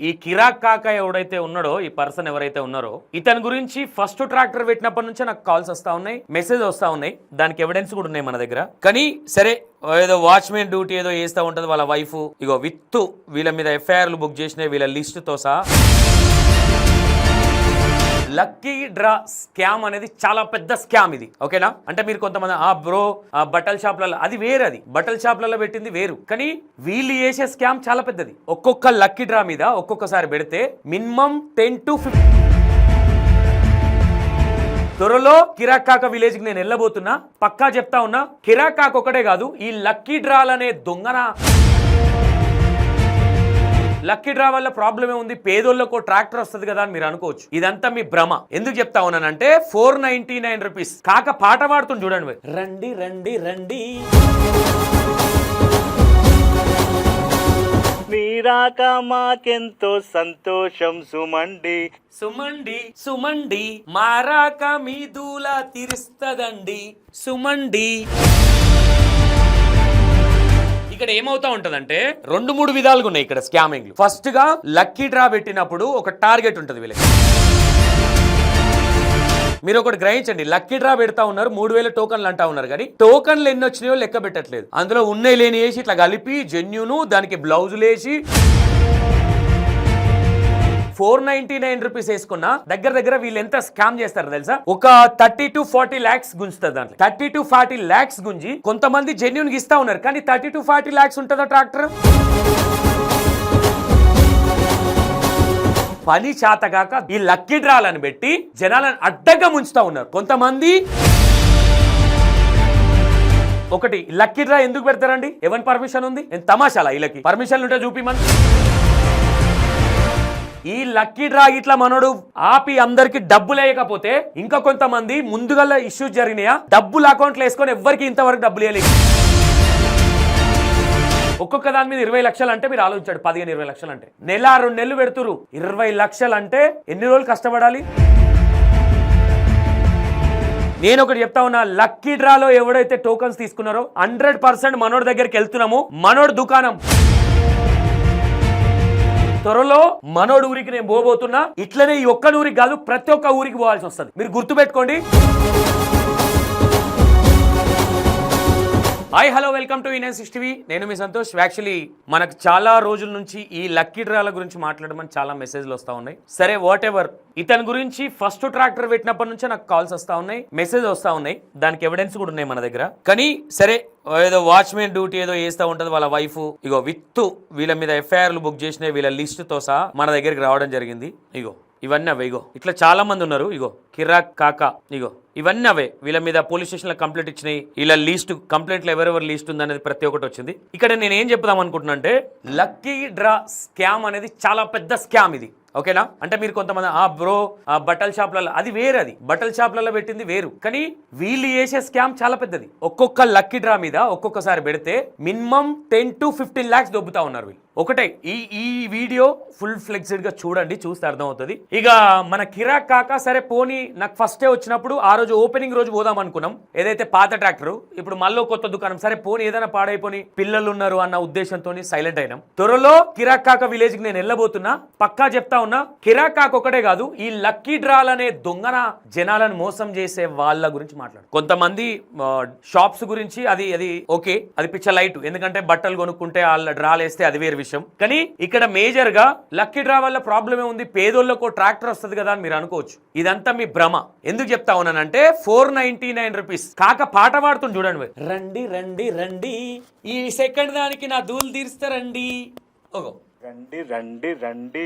ఈ కిరాక్ కాక ఎవడైతే ఉన్నాడో, ఈ పర్సన్ ఎవరైతే ఉన్నారో, ఇతని గురించి ఫస్ట్ ట్రాక్టర్ పెట్టినప్పటి నుంచే నాకు కాల్స్ వస్తా ఉన్నాయి, మెసేజ్ వస్తా ఉన్నాయి, దానికి ఎవిడెన్స్ కూడా ఉన్నాయి మన దగ్గర. కానీ సరే ఏదో వాచ్మెన్ డ్యూటీ ఏదో చేస్తూ ఉంటుంది వాళ్ళ వైఫ్, ఇగో విత్ వీళ్ళ మీద ఎఫ్ఐఆర్లు బుక్ చేసిన వీళ్ళ లిస్టుతో సహా. లక్కీ డ్రా స్కామ్ అనేది చాలా పెద్ద స్కామ్ ఇది, ఓకేనా? అంటే మీరు కొంతమంది బ్రో బట్టల షాప్లలో అది వేరు, అది బట్టల షాప్లలో పెట్టింది వేరు, కానీ వీళ్ళు చేసే స్కామ్ చాలా పెద్దది. ఒక్కొక్క లక్కీ డ్రా మీద ఒక్కొక్కసారి పెడితే మినిమం 10 to 15. త్వరలో కిరాకాక విలేజ్ కి నేను వెళ్ళబోతున్నా, పక్కా చెప్తా ఉన్నా. కిరాకాక ఒకటే కాదు, ఈ లక్కీ డ్రాలనే దొంగన లక్కీ డ్రా వల్ల ప్రాబ్లం ఏముంది, పేదోళ్ళకు ట్రాక్టర్ వస్తుంది కదా అని మీరు అనుకోవచ్చు. ఇదంతా మీ భ్రమ. ఎందుకు చెప్తా ఉన్నానంటే 499 రూపీస్ కాక పాట పాడుతుంది చూడండి, రండి రండి రండి మీరాక మాకెంతో సంతోషం సుమండి సుమండి సుమండి మారాక మీ దూల తీరుస్తదండి సుమండి. ఇక్కడ ఏమవుతా ఉంటదంటే 2-3 విధాలుగా ఉన్నాయి ఇక్కడ స్కామింగ్. ఫస్ట్ గా లక్కీ డ్రా పెట్టినప్పుడు ఒక టార్గెట్ ఉంటుంది వీళ్ళకి. మీరు ఒకటి గ్రహించండి, లక్కీ డ్రా పెడతా ఉన్నారు, 3000 టోకన్లు అంటా ఉన్నారు, కానీ టోకన్లు ఎన్ని వచ్చినాయో లెక్క పెట్టట్లేదు. అందులో ఉన్నాయి లేని వేసి ఇట్లా కలిపి జెన్యూను దానికి బ్లౌజులు వేసి 499 రూపీస్ వేసుకున్నా దగ్గర వీళ్ళు ఎంత స్కామ్ చేస్తారు తెలుసా? ఒక 30 to 40 lakhs గుంజుతుంది. దాంట్లో 30 to 40 lakhs గుంజి కొంతమంది జెన్యూన్ గా ఇస్తా ఉన్నారు, కానీ 30 to 40 lakhs ఉంటుందా ట్రాక్టర్? పని చేతగాక ఈ లక్కీ డ్రాలను పెట్టి జనాలను అడ్డగా ముంచుతా ఉన్నారు కొంతమంది. ఒకటి, లక్కీ డ్రా ఎందుకు పెడతారండి? ఎవరి పర్మిషన్ ఉంది? తమాషాలా? వీళ్ళకి పర్మిషన్ ఉంటే చూపిమని. ఈ లక్కీ డ్రా ఇట్లా మనోడు ఆపి అందరికి డబ్బులు వేయకపోతే ఇంకా కొంతమంది ముందుగా ఇష్యూస్ జరిగినాయా, డబ్బులు అకౌంట్లో వేసుకొని ఎవరికి ఇంతవరకు డబ్బులు వేయలేదు. ఒక్కొక్క దాని మీద 20 లక్షలు అంటే మీరు ఆలోచించాడు, 15-20 లక్షలు అంటే నెల 2 నెలలు పెడుతురు. 20 లక్షలు అంటే ఎన్ని రోజులు కష్టపడాలి? నేను ఒకటి చెప్తా ఉన్నా, లక్కీ డ్రాలో ఎవడైతే టోకన్స్ తీసుకున్నారో 100% మనోడి దగ్గరికి వెళ్తున్నాము. మనోడు దుకాణం త్వరలో మనోడు ఊరికి నేను పోబోతున్నా. ఇట్లనే ఈ ఒక్క ఊరికి కాదు, ప్రతి ఒక్క ఊరికి పోవాల్సి వస్తుంది. మీరు గుర్తుపెట్టుకోండి. Hi hello welcome to Indian 6 TV. నేను మీ సంతోష్. యాక్చువల్లీ మనకు చాలా రోజుల నుంచి ఈ లక్కీ డ్రాల గురించి మాట్లాడమని చాలా మెసేజ్లు వస్తూ ఉన్నాయి. సరే వాట్ ఎవర్, ఇతని గురించి ఫస్ట్ ట్రాక్టర్ పెట్టినప్పటి నుంచే నాకు కాల్స్ వస్తూ ఉన్నాయి, మెసేజ్ వస్తూ ఉన్నాయి, దానికి ఎవిడెన్స్ కూడా ఉన్నాయి మన దగ్గర. కానీ సరే ఏదో వాచ్మెన్ డ్యూటీ ఏదో చేస్తూ ఉంటుంది వాళ్ళ వైఫ్, ఇగో విత్ వీళ్ళ మీద ఎఫ్ఐఆర్లు బుక్ చేసిన వీళ్ళ లిస్టుతో సహా మన దగ్గరికి రావడం జరిగింది. ఇగో ఇవన్నీ అవే, ఇగో ఇట్లా చాలా మంది ఉన్నారు. ఇగో కిరాక్ కాక, ఇగో ఇవన్నీ అవే. వీళ్ళ మీద పోలీస్ స్టేషన్ లో కంప్లైంట్ ఇచ్చినాయి, వీళ్ళ లిస్ట్ కంప్లైంట్లు ఎవరెవరు లిస్ట్ ఉంది అనేది ప్రతి ఒక్కటి వచ్చింది. ఇక్కడ నేను ఏం చెప్దాం అనుకుంటున్నా అంటే, లక్కీ డ్రా స్కామ్ అనేది చాలా పెద్ద స్కామ్ ఇది, ఓకేనా? అంటే మీరు కొంతమంది బ్రో బట్టల షాప్లలో అది వేరు, అది బట్టల షాప్లలో పెట్టింది వేరు, కానీ వీళ్ళు చేసే స్కామ్ చాలా పెద్దది. ఒక్కొక్క లక్కీ డ్రా మీద ఒక్కొక్కసారి పెడితే మినిమం 10 to 15 lakhs దొబ్బుతా ఉన్నారు వీళ్ళు. ఒకటే ఈ వీడియో ఫుల్ ఫ్లెక్సిడ్ గా చూడండి, చూస్తే అర్థమవుతుంది. ఇక మన కిరాక్ కాక సరే పోనీ, నాకు ఫస్టే వచ్చినప్పుడు ఆ రోజు ఓపెనింగ్ రోజు పోదాం అనుకున్నాం, ఏదైతే పాత ట్రాక్టర్, ఇప్పుడు మళ్ళీ కొత్త దుకాణం, సరే పోనీ ఏదైనా పాడైపోని పిల్లలు ఉన్నారు అన్న ఉద్దేశంతో సైలెంట్ అయినాం. త్వరలో కిరాక్ కాక విలేజ్ కి నేను వెళ్ళబోతున్నా, పక్కా చెప్తా ఉన్నా. కిరాక్ కాక ఒకటే కాదు, ఈ లక్కీ డ్రాలనే దొంగన జనాలను మోసం చేసే వాళ్ళ గురించి మాట్లాడు. కొంతమంది షాప్స్ గురించి అది ఓకే, అది పిచ్చ లైట్, ఎందుకంటే బట్టలు కొనుక్కుంటే వాళ్ళ డ్రాలు వేస్తే అది వేరే విషయం. కానీ ఇక్కడ మేజర్ గా లక్కీ డ్రా వల్ల ప్రాబ్లం ఏముంది, పేదోళ్ళకు ట్రాక్టర్ వస్తుంది కదా అని మీరు అనుకోవచ్చు. ఇదంతా మీ భ్రమ. ఎందుకు చెప్తా ఉన్నానంటే 499 రూపీస్ కాక పాట పాడుతుంది చూడండి, రండి రండి రండి ఈ సెకండ్ దానికి నా దూలు తీరుస్తారండి. ఓగో రండి రండి రండి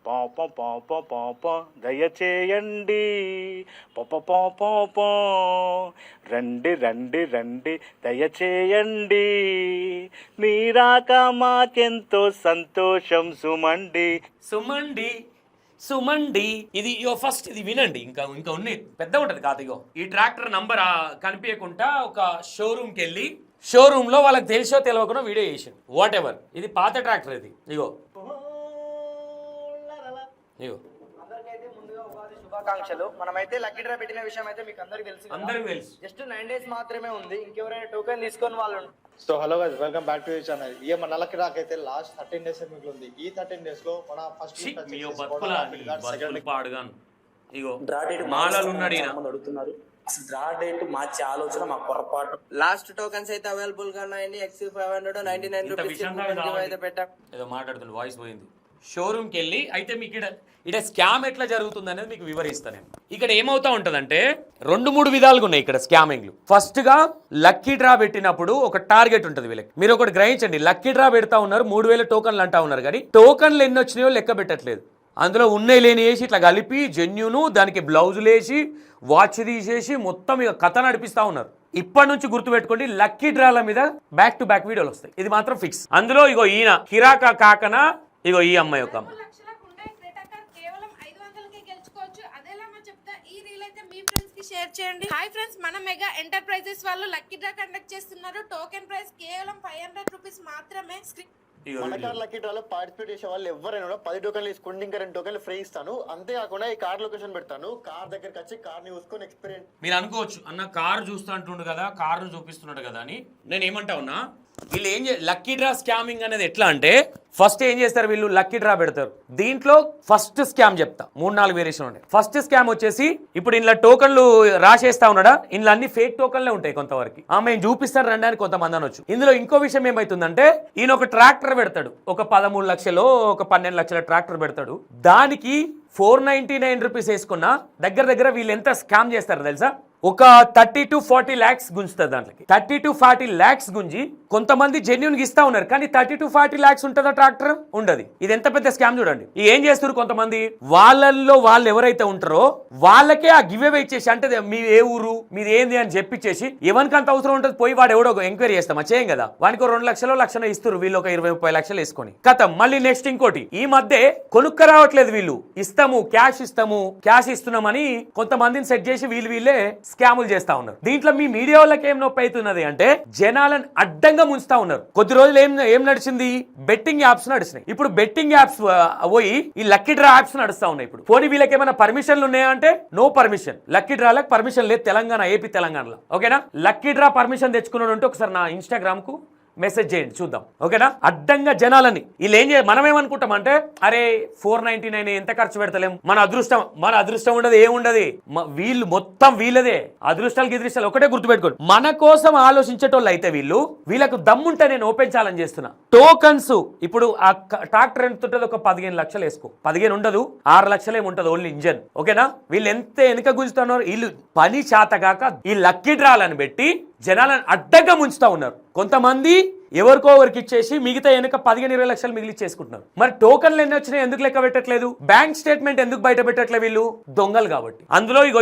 పాప పాప పాప దయచేయండి పాప పాప పాప రండి రండి రండి దయచేయండి మీరాక మాకెంతో సంతోషం సుమండి సుమండి సుమండి. ఇది ఫస్ట్ ఇది వినండి, ఇంకా ఉన్నాయి, పెద్ద ఉంటది కాదు. ఇగో ఈ ట్రాక్టర్ నంబర్ కనిపించకుండా ఒక షోరూమ్కి వెళ్ళి షోరూమ్ లో వాళ్ళకి తెలిసో తెలియకుండా వీడియో చేసింది. వాట్ ఎవర్, ఇది పాత ట్రాక్టర్ ఇది. ఇగో ఇగో శుభాకాంక్షలు. మనమైతే లక్కీ డ్రా పెట్టిన విషయం అయితే మీకు అందరికి తెలుసు. అందరికీ తెలుసు. జస్ట్ 9 days మాత్రమే ఉంది. ఇంకెవరైనా టోకెన్ తీసుకొని వాళ్ళు. So hello guys, welcome back to your channel. ఈ మన లక్కీ డ్రాక్ అయితే లాస్ట్ 13 days మీకు ఉంది. ఈ 13 days లో మన ఫస్ట్ పాడుగాను ఇగో మాలలు ఉన్నాడు ఈయన అడుగుతున్నారు. డ్రా డేట్ మార్చే ఆలోచన మా పొరపాటు. లాస్ట్ టోకెన్స్ అయితే అవైలబుల్ గా ఉన్నాయండి. XC599 రూపీస్ అయితే పెట్టాం. ఏదో మాట్లాడుతుంది, వాయిస్ పోయింది. షోరూమ్కి వెళ్ళి అయితే మీకు ఇక్కడ స్కామ్ ఎట్లా జరుగుతుంది అనేది మీకు వివరిస్తాను నేను. ఇక్కడ ఏమవుతా ఉంటదంటే 2-3 విధాలుగా ఉన్నాయి ఇక్కడ స్కామింగ్లు. ఫస్ట్ గా లక్కీ డ్రా పెట్టినప్పుడు ఒక టార్గెట్ ఉంటుంది వీళ్ళకి. మీరు ఒకటి గ్రహించండి, లక్కీ డ్రా పెడతా ఉన్నారు, 3000 టోకన్లు అంటా ఉన్నారు, కానీ టోకన్లు ఎన్ని వచ్చినాయో లెక్క పెట్టట్లేదు. అందులో ఉన్నాయి లేని వేసి ఇట్లా కలిపి జెన్యును దానికి బ్లౌజులు వేసి వాచ్ తీసేసి మొత్తం ఇక కథ నడిపిస్తా ఉన్నారు. ఇప్పటి నుంచి గుర్తుపెట్టుకోండి, లక్కీ డ్రాల మీద బ్యాక్ టు బ్యాక్ వీడియోలు వస్తాయి, ఇది మాత్రం ఫిక్స్. అందులో ఇగో ఈయన కిరాకా కాకన, ఇగో ఈ అమ్మాయి ఒక అమ్మాయి. షేర్ చేయండి. హాయ్ ఫ్రెండ్స్, మన మెగా ఎంటర్ప్రైజెస్ వాళ్ళు లక్కీ డ్రా కండక్ట్ చేస్తున్నారు. టోకెన్ ప్రైస్ కేవలం 500 రూపీస్ మాత్రమే. మన కార్ లక్కీ డ్రాలో పార్టిసిపేట్ చేసే వాళ్ళు ఎవరైనా కూడా 10 టోకెన్లు తీసుకుంటే ఇంకా 2 టోకెన్లు ఫ్రీ ఇస్తాను. అంతేకాకుండా ఈ కార్ లొకేషన్ పెడతాను, కార్ దగ్గరికి వచ్చి కార్ ని చూసుకొని ఎక్స్పీరియన్స్. మీరు అనుకోవచ్చు, అన్న కారు చూస్తా అంటుండు కదా, కారును చూపిస్తున్నాడు కదా అని. నేను ఏమంటా ఉన్నా, వీళ్ళు ఏం లక్కీ డ్రా స్కామింగ్ అనేది ఎట్లా అంటే, ఫస్ట్ ఏం చేస్తారు వీళ్ళు, లక్కీ డ్రా పెడతారు. దీంట్లో ఫస్ట్ స్కామ్ చెప్తా, 3-4 వేరియేషన్ ఉంటాయి. ఫస్ట్ స్కామ్ వచ్చేసి, ఇప్పుడు ఇంట్లో టోకన్లు రాసేస్తా ఉన్నాడా, ఇంట్లో అన్ని ఫేక్ టోకన్లే ఉంటాయి కొంతవరకు. మేము చూపిస్తాను రండి అని కొంతమంది అనొచ్చు. ఇందులో ఇంకో విషయం ఏమైతుందంటే, ఈయన ఒక ట్రాక్టర్ పెడతాడు, ఒక 13 లక్షలు ఒక 12 లక్షల ట్రాక్టర్ పెడతాడు. దానికి 499 రూపీస్ వేసుకున్న దగ్గర వీళ్ళు ఎంత స్కామ్ చేస్తారు తెలుసా, ఒక 30 to 40 lakhs గుంజుతుంది. దాంట్లోకి 30 to 40 lakhs గుంజి కొంతమంది జెన్యున్ ఇస్తా ఉన్నారు, కానీ 30 to 40 lakhs ఉంటుందా ట్రాక్టర్, ఉండదు. ఇది ఎంత పెద్ద స్కామ్ చూడండి. ఏం చేస్తారు కొంతమంది, వాళ్ళల్లో వాళ్ళు ఎవరైతే ఉంటారో వాళ్ళకే ఆ గివ్ అవే ఇచ్చేసి, అంటే మీ ఏ ఊరు మీది ఏంది అని చెప్పిచ్చేసి, ఎవరికి అంత అవసరం ఉంటుంది పోయి వాడు ఎవడో ఎంక్వైరీ చేస్తామా, చేయం కదా. వానికి 2 లక్షలు లక్షలు ఇస్తారు, వీళ్ళు ఒక 20-30 లక్షలు వేసుకొని కథం. మళ్ళీ నెక్స్ట్ ఇంకోటి, ఈ మధ్య కొనుక్క రావట్లేదు వీళ్ళు, ఇస్తాము క్యాష్ ఇస్తున్నామని కొంతమందిని సెట్ చేసి వీళ్ళే స్కాములు చేస్తా ఉన్నారు. దీంట్లో మీ మీడియా వాళ్ళకి ఏం నొప్పి అవుతున్నది అంటే, జనాలను అడ్డంగా ముంచుతా ఉన్నారు. కొద్ది రోజులు ఏం నడిచింది, బెట్టింగ్ యాప్స్ నడిచినాయి. ఇప్పుడు బెట్టింగ్ యాప్స్ పోయి ఈ లక్కీ డ్రా యాప్స్ నడుస్తా ఉన్నాయి. ఇప్పుడు పోనీ వీళ్ళకి ఏమైనా పర్మిషన్లు ఉన్నాయా అంటే, నో పర్మిషన్. లక్కీ డ్రాలకు పర్మిషన్ లేదు తెలంగాణ, ఏపీ తెలంగాణలో. ఓకేనా, లక్కీ డ్రా పర్మిషన్ తెచ్చుకున్నాడు అంటే ఒకసారి నా ఇన్స్టాగ్రామ్ కు మెసేజ్ చేయండి చూద్దాం. ఓకేనా, అడ్డంగా జనాలని వీళ్ళు ఏం చేయాలి. మనం ఏమనుకుంటాం అంటే, అరే 499 ఎంత ఖర్చు పెడతలేం, మన అదృష్టం ఉండదు, ఏముండదు. వీళ్ళు మొత్తం వీళ్ళదే అదృష్టాలు గిదృష్టాలు. ఒకటే గుర్తుపెట్టుకోండి, మన కోసం ఆలోచించేటోళ్ళు అయితే వీళ్ళకు దమ్ముంటే నేను ఓపెన్ ఛాలెంజ్ చేస్తున్నా. టోకన్స్ ఇప్పుడు ఆ ట్రాక్టర్ ఎంత ఉంటుంది, ఒక 15 లక్షలు వేసుకో, 15 ఉండదు, 6 లక్షలు ఏముంటది ఓన్లీ ఇంజన్. ఓకేనా, వీళ్ళు ఎంత వెనుక గుంజుతున్నారు, వీళ్ళు పని చేతగాక ఈ లక్కీ డ్రాలను పెట్టి జనాలను అడ్డంగా ముంచుతా ఉన్నారు. కొంతమంది ఎవరికో ఒకరికి ఇచ్చేసి మిగతా వెనుక 15-20 లక్షలు మిగిలిచ్చేసుకుంటున్నారు. మరి టోకన్లు ఎన్ని వచ్చినాయి ఎందుకు లెక్క పెట్టట్లేదు, బ్యాంక్ స్టేట్మెంట్ ఎందుకు బయట పెట్టట్లేదు, వీళ్ళు దొంగలు కాబట్టి. అందులో ఇగో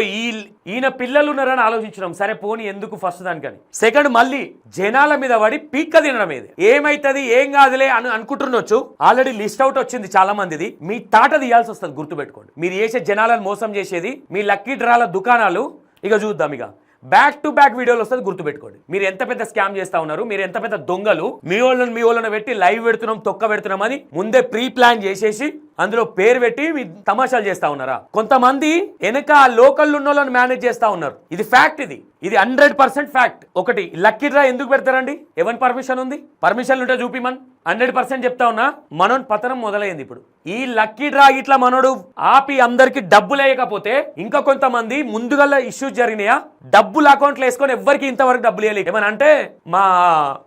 ఈయన పిల్లలు ఉన్నారని ఆలోచించడం, సరే పోనీ ఎందుకు ఫస్ట్ దానికని. సెకండ్, మళ్ళీ జనాల మీద పడి పీక్క తినడం, ఏది ఏమైతుంది ఏం కాదులే అని అనుకుంటుండొచ్చు. ఆల్రెడీ లిస్ట్ అవుట్ వచ్చింది చాలా మందిది, మీ తాట తీయాల్సి వస్తుంది. గుర్తుపెట్టుకోండి, మీరు చేసే జనాలను మోసం చేసేది మీ లక్కీ డ్రాల దుకాణాలు. ఇక చూద్దాం, ఇక బ్యాక్ టు బ్యాక్ వీడియోలు వస్తుంది. గుర్తుపెట్టుకోండి, మీరు ఎంత పెద్ద స్కామ్ చేస్తా ఉన్నారు, మీరు ఎంత పెద్ద దొంగలు. మీ వాళ్ళని పెట్టి లైవ్ పెడుతున్నాం, తొక్క పెడుతున్నాం అని ముందే ప్రీ ప్లాన్ చేసేసి అందులో పేరు పెట్టి మీ తమాషాలు చేస్తా ఉన్నారా. కొంతమంది వెనక లోకల్ ఉన్న వాళ్ళని మేనేజ్ చేస్తా ఉన్నారు. ఇది ఫ్యాక్ట్, ఇది 100% ఫ్యాక్ట్. ఒకటి, లక్కీ డ్రా ఎందుకు పెడతారండి, ఎవరి పర్మిషన్ ఉంది, పర్మిషన్ ఉంటే చూపిమన్. 100% చెప్తా ఉన్నా, మనోని పతనం మొదలైంది. ఇప్పుడు ఈ లక్కీ డ్రా ఇట్లా మనోడు ఆపి అందరికి డబ్బులు వేయకపోతే, ఇంకా కొంతమంది ముందుగా ఇష్యూస్ జరిగినాయా, డబ్బులు అకౌంట్లో వేసుకొని ఎవరికి ఇంతవరకు డబ్బులు వేయలేదు. ఏమని అంటే, మా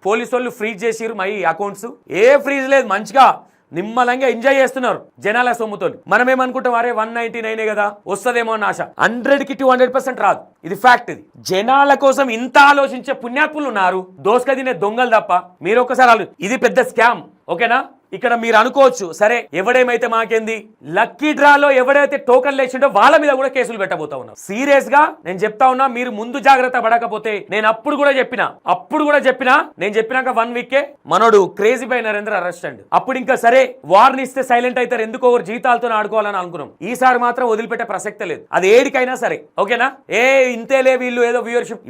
పోలీసు వాళ్ళు ఫ్రీజ్ చేసిరు మై అకౌంట్స్. ఏ ఫ్రీజ్ లేదు, మంచిగా నిమ్మలంగా ఎంజాయ్ చేస్తున్నారు జనాల సొమ్ముతో. మనం ఏమనుకుంటాం, అరే 199 కదా వస్తుందేమో అని ఆశ. 100కి 200% రాదు, ఇది ఫ్యాక్ట్. ఇది జనాల కోసం ఇంత ఆలోచించే పుణ్యాత్ములు ఉన్నారు, దోసుక తినే దొంగలు తప్ప. మీరు ఒక్కసారి ఇది పెద్ద స్కామ్. ఓకేనా, ఇక్కడ మీరు అనుకోవచ్చు, సరే ఎవడేమైతే మాకేంది, లక్కీ డ్రాలో ఎవడైతే టోకన్ లేచిండో వాళ్ళ మీద కూడా కేసులు పెట్టబోతా ఉన్నాం. సీరియస్ గా నేను చెప్తా ఉన్నా, మీరు ముందు జాగ్రత్త పడకపోతే, నేను అప్పుడు కూడా చెప్పినా నేను చెప్పినాక 1 వీకే మనోడు క్రేజీ బై నరేంద్ర అరెస్ట్ అండి. అప్పుడు ఇంకా సరే వార్ని ఇస్తే సైలెంట్ అవుతారు, ఎందుకో ఒకరు జీతాలతో ఆడుకోవాలని అనుకున్నాం. ఈసారి మాత్రం వదిలిపెట్టే ప్రసక్తే లేదు, అది ఏడికైనా సరే. ఓకేనా, ఇంతేలే వీళ్ళు ఏదో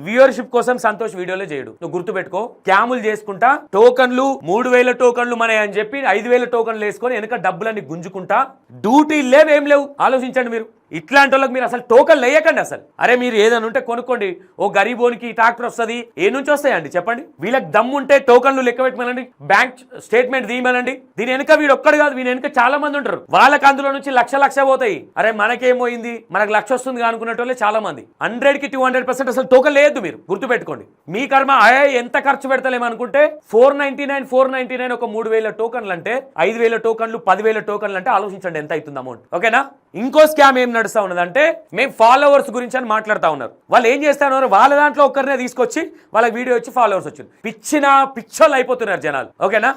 వ్యూవర్షిప్ కోసం సంతోష్ వీడియోలే చేయడు. నువ్వు గుర్తుపెట్టుకో, క్యాములు చేసుకుంటా టోకన్లు 3000 టోకన్లు మన అని చెప్పి 5000 టోకన్లు వేసుకొని వెనక డబ్బులన్నీ గుంజుకుంటా, డ్యూటీ లేవేం లేవు. ఆలోచించండి మీరు. ఇట్లాంటి వాళ్ళకి మీరు అసలు టోకన్ లేయకండి అసలు. అరే మీరు ఏదైనా ఉంటే కొనుక్కోండి, ఓ గరీబోనికి ట్రాక్టర్ వస్తుంది, ఏ నుంచి వస్తాయండి చెప్పండి. వీళ్ళకి దమ్ము ఉంటే టోకన్లు లెక్క పెట్టమనండి, బ్యాంక్ స్టేట్మెంట్ తీయమనండి. దీని వెనుక వీడు ఒక్కడు కాదు, వీని వెనుక చాలా మంది ఉంటారు. వాళ్ళకి అందులో నుంచి లక్ష పోతాయి. అరే మనకేమోయింది, మనకు లక్ష వస్తుంది అనుకునేటోళ్ళే చాలా మంది. 100కి 200% అసలు టోకన్ లేదు. మీరు గుర్తుపెట్టుకోండి, మీ కర్మ. ఎంత ఖర్చు పెడతలేమనుకుంటే 499 ఒక 3000 టోకన్లు అంటే 5000 టోకన్లు 10,000 టోకన్లు అంటే ఆలోచించండి ఎంత అవుతుంది అమౌంట్. ఓకేనా. ఇంకో స్కామ్ ఏం నడుస్తా ఉన్నదంటే మేము ఫాలోవర్స్ గురించి అని మాట్లాడుతూ ఉన్నారు. వాళ్ళు ఏం చేస్తా ఉన్నారు, వాళ్ళ దాంట్లో ఒక్కరినే తీసుకొచ్చి వాళ్ళకి వీడియో వచ్చి ఫాలోవర్స్ వచ్చింది. పిచ్చోళ్ళు అయిపోతున్నారు జనాలు. ఓకేనా.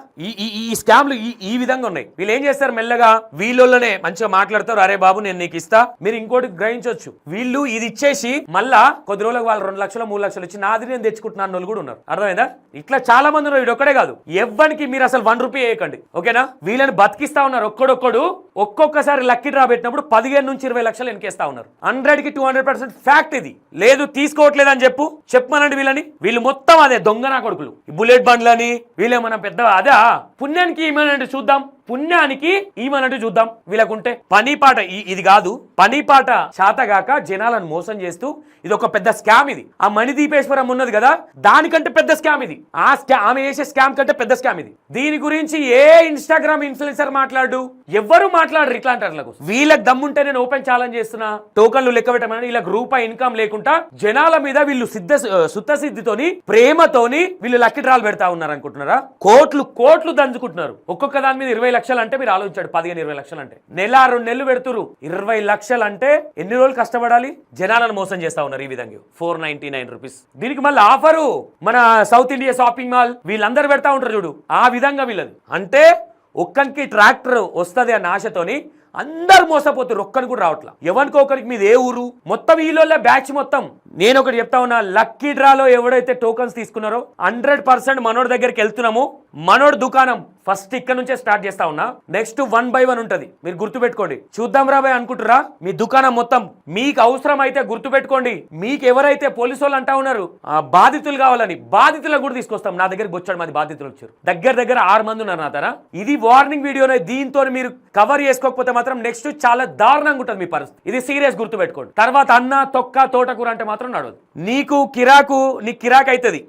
ఈ స్కామ్లు ఈ విధంగా ఉన్నాయి. వీళ్ళు ఏం చేస్తారు, మెల్లగా వీళ్ళనే మంచిగా మాట్లాడతారు. అరే బాబు నేను నీకు ఇస్తా, మీరు ఇంకోటి గ్రహించవచ్చు. వీళ్ళు ఇది ఇచ్చేసి మళ్ళా కొద్ది రోజులకు వాళ్ళు 2 లక్షలు 3 లక్షలు ఇచ్చి నాది నేను తెచ్చుకుంటున్నాను వాళ్ళు కూడా ఉన్నారు. అర్థమైందా. ఇట్లా చాలా మంది ఉన్నారు. వీడు ఒక్కడే కాదు, ఎవ్వరికి మీరు అసలు 1 రూపీ వేయకండి. ఓకేనా. వీళ్ళని బతికిస్తా ఉన్నారు. ఒక్కొక్కసారి లక్కీ డ్రా పెట్టినప్పుడు 15 నుంచి 20 లక్షలు ఎన్కేస్తా ఉన్నారు. 100కి 200% ఫ్యాక్ట్ ఇది. లేదు తీసుకోవట్లేదని చెప్పమనండి వీళ్ళని. వీళ్ళు మొత్తం అదే దొంగ నా కొడుకులు. బుల్లెట్ బండ్లని వీళ్ళేమన్నా పెద్ద అదే పుణ్యానికి ఏమనంటే చూద్దాం, పుణ్యానికి ఈమనంటూ చూద్దాం. వీళ్ళకుంటే పని పాట ఇది కాదు, పని పాట శాతగాక జనాలను మోసం చేస్తూ ఇది ఒక పెద్ద స్కామ్. ఇది ఆ మణిదీపేశ్వరం ఉన్నది కదా, దానికంటే పెద్ద స్కామ్ ఇది. ఆమె చేసే స్కామ్ కంటే పెద్ద స్కామ్ ఇది. దీని గురించి ఏ ఇన్స్టాగ్రామ్ ఇన్ఫ్లుయెన్సర్ ఎవ్వరు మాట్లాడరు. ఇట్లాంటి వాళ్ళకు వీళ్ళకి దమ్ముంటే నేను ఓపెన్ ఛాలెంజ్ చేస్తున్నా, టోకన్లు లెక్క పెట్టమని. వీళ్ళకి రూపాయి ఇన్కమ్ లేకుండా జనాల మీద వీళ్ళు సుత్తసిద్ధితోని ప్రేమతోని వీళ్ళు లక్కీ డ్రాలు పెడతా ఉన్నారు అనుకుంటున్నారా. కోట్లు దంచుకుంటున్నారు. ఒక్కొక్క దాని మీద 20 లక్షలు అంటే మీరు ఆలోచించాడు. 15-20 లక్షలు అంటే నెల 2 నెలలు పెడుతురు. 20 లక్షలు అంటే ఎన్ని రోజులు కష్టపడాలి. జనాలను మోసం చేస్తా ఉన్నారు ఈ విధంగా. 499 రూపీస్. దీనికి మళ్ళీ ఆఫరు మన సౌత్ ఇండియా షాపింగ్ మాల్ వీళ్ళందరూ పెడతా ఉంటారు చూడు, ఆ విధంగా వీళ్ళది. అంటే ఒక్కరికి ట్రాక్టర్ వస్తుంది అన్న ఆశతోని అందరు మోసపోతారు. ఒక్కరికి కూడా రావట్లా. ఎవరికొకరికి మీద ఏ ఊరు మొత్తం వీళ్ళ బ్యాచ్ మొత్తం. నేను ఒకటి చెప్తా ఉన్నా, లక్కీ డ్రాలో ఎవడైతే టోకన్స్ తీసుకున్నారో 100% మనోడి దగ్గరికి వెళ్తున్నాము. మనోడు దుకాణం ఫస్ట్ ఇక్కడ నుంచే స్టార్ట్ చేస్తా ఉన్నా. నెక్స్ట్ 1 by 1 ఉంటది. మీరు గుర్తుపెట్టుకోండి. చూద్దాం రాబాయ్ అనుకుంటురా, మీ దుకాణం మొత్తం మీకు అవసరం అయితే గుర్తుపెట్టుకోండి. మీకు ఎవరైతే పోలీసు వాళ్ళు అంటా ఉన్నారు బాధితులు కావాలని, బాధితులకు కూడా తీసుకొస్తాం. నా దగ్గరికి వచ్చాడు మంది బాధితులు వచ్చారు. దగ్గర 6 మంది ఉన్నారు నా తన. ఇది వార్నింగ్ వీడియోనే. దీంతో మీరు కవర్ చేసుకోకపోతే మాత్రం నెక్స్ట్ చాలా దారుణంగా ఉంటుంది మీ పరిస్థితి. ఇది సీరియస్ గుర్తుపెట్టుకోండి. తర్వాత అన్న తొక్క తోటకూర అంటే మాత్రం నడవదు. నీకు కిరాకు అవుతుంది.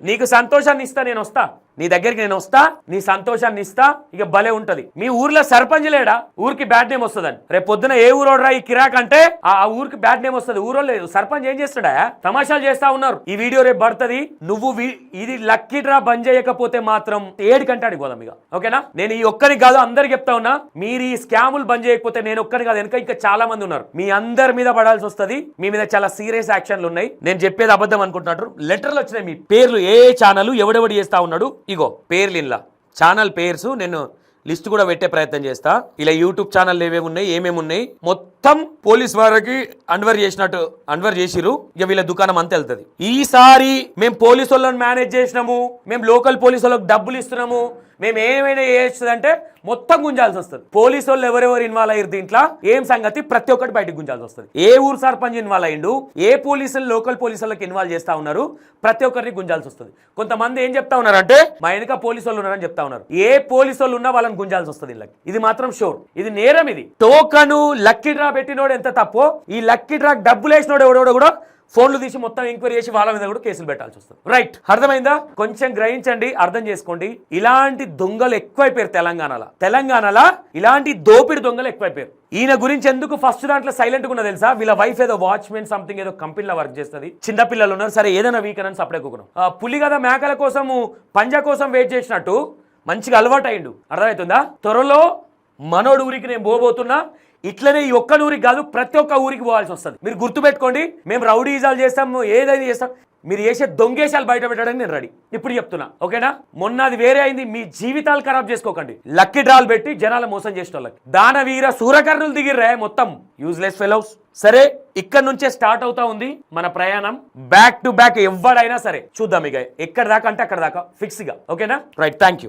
నీకు సంతోషాన్ని ఇస్తా, నేను వస్తా నీ దగ్గరికి, నేను వస్తా నీ సంతోషాన్ని ఇస్తా. ఇక భలే ఉంటది. మీ ఊర్లో సర్పంచ్ లేడా, ఊరికి బ్యాడ్ నేమ్ వస్తుందని. రేపు పొద్దున ఏ ఊరోడ్రా ఈ కిరాక్ అంటే ఆ ఊరికి బ్యాడ్ నేమ్ వస్తుంది. ఊరో లేదు, సర్పంచ్ ఏం చేస్తాడా, తమాషాలు చేస్తా ఉన్నారు. ఈ వీడియో రేపు పడుతుంది. నువ్వు ఇది లక్కీ డ్రా బంద్ చేయకపోతే మాత్రం 7 గంట అడిగిపోదాం ఇక. ఓకేనా. నేను ఈ ఒక్కరికి కాదు అందరికి చెప్తా ఉన్నా, మీరు ఈ స్కాములు బంద్ చేయకపోతే నేను ఒక్కరి కాదు, వెనక ఇంకా చాలా మంది ఉన్నారు. మీ అందరి మీద పడాల్సి వస్తుంది. మీ మీద చాలా సీరియస్ యాక్షన్లు ఉన్నాయి. నేను చెప్పేది అబద్ధం అనుకుంటున్నారు. లెటర్లు వచ్చినాయి, మీ పేర్లు ఏ ఛానల్ ఎవడెవడు చేస్తా ఉన్నాడు. ఇగో పేర్లు, ఇలా ఛానల్ పేర్స్ నేను లిస్ట్ కూడా పెట్టే ప్రయత్నం చేస్తా. ఇలా యూట్యూబ్ ఛానల్ ఏమేమి ఉన్నాయి మొత్తం పోలీస్ వారికి అన్వర్ చేసిరు. ఇక వీళ్ళ దుకాణం అంతా వెళ్తుంది. ఈసారి మేము పోలీసు వాళ్ళని మేనేజ్ చేసినాము, మేము లోకల్ పోలీసు వాళ్ళకి డబ్బులు ఇస్తున్నాము, మేము ఏమైనా చేస్తుందంటే మొత్తం గుంజాల్సి వస్తుంది. పోలీసు వాళ్ళు ఎవరెవరు ఇన్వాల్వ్ అయ్యారు దీంట్లో ఏం సంగతి ప్రతి ఒక్కటి బయటకు గుంజాల్సి వస్తుంది. ఏ ఊరు సర్పంచ్ ఇన్వాల్వ్ అయ్యిండు, ఏ పోలీసులు లోకల్ పోలీసులకు ఇన్వాల్వ్ చేస్తా ఉన్నారు, ప్రతి ఒక్కరికి గుంజాల్సి వస్తుంది. కొంతమంది ఏం చెప్తా ఉన్నారంటే మా వెనక పోలీసు వాళ్ళు ఉన్నారని చెప్తా ఉన్నారు. ఏ పోలీసు వాళ్ళు ఉన్నా వాళ్ళని గుంజాల్సి వస్తుంది. ఇది మాత్రం షోర్, ఇది నేరం. ఇది టోకను లక్కీ డ్రా పెట్టినోడు ఎంత తప్పో, ఈ లక్కీ డ్రా డబ్బులు వేసినోడు ఎవడోడు కూడా ఫోన్లు తీసి మొత్తం ఎంక్వైరీ చేసి వాళ్ళ మీద కూడా కేసులు పెట్టాల్సి వస్తుంది. రైట్, అర్థమైందా. కొంచెం గ్రహించండి, అర్థం చేసుకోండి. ఇలాంటి దొంగలు ఎక్కువైపోయారు తెలంగాణలో ఇలాంటి దోపిడి దొంగలు ఎక్కువైపోయారు. ఈయన గురించి ఎందుకు ఫస్ట్ దాంట్లో సైలెంట్ గా ఉన్నా తెలుసా. వీళ్ళ వైఫ్ ఏదో వాచ్మెన్ సంథింగ్ ఏదో కంపెనీలో వర్క్ చేస్తుంది. చిన్నపిల్లలు ఉన్నారు. సరే ఏదైనా వీక్ అని సపరేట్ కూకున్నాం. పులి కదా మేకల కోసం పంజా కోసం వెయిట్ చేసినట్టు మంచిగా అలవాటు అయ్యిండు. అర్థమవుతుందా. త్వరలో మనోడు ఊరికి నేను పోబోతున్నా. ఇట్లనే ఈ ఒక్క ఊరికి కాదు, ప్రతి ఒక్క ఊరికి పోవాల్సి వస్తుంది. మీరు గుర్తుపెట్టుకోండి, మేము రౌడీజాలు చేస్తాము, ఏదైనా చేస్తాం. మీరు చేసే దొంగేశాలు బయట పెట్టడానికి నేను రెడీ. ఇప్పుడు చెప్తున్నా, ఓకేనా. మొన్న అది వేరే అయింది. మీ జీవితాలు ఖరాబ్ చేసుకోకండి. లక్కీ డ్రాలు పెట్టి జనాలు మోసం చేసిన వాళ్ళకి దానవీర సూరకర్ణులు దిగిర్రే మొత్తం యూజ్లెస్ ఫెలోస్. సరే, ఇక్కడ నుంచే స్టార్ట్ అవుతా ఉంది మన ప్రయాణం. బ్యాక్ టు బ్యాక్ ఎవడైనా సరే చూద్దాం. ఇక ఎక్కడ దాకా అంటే అక్కడ దాకా ఫిక్స్ గా. ఓకేనా. Right, thank you.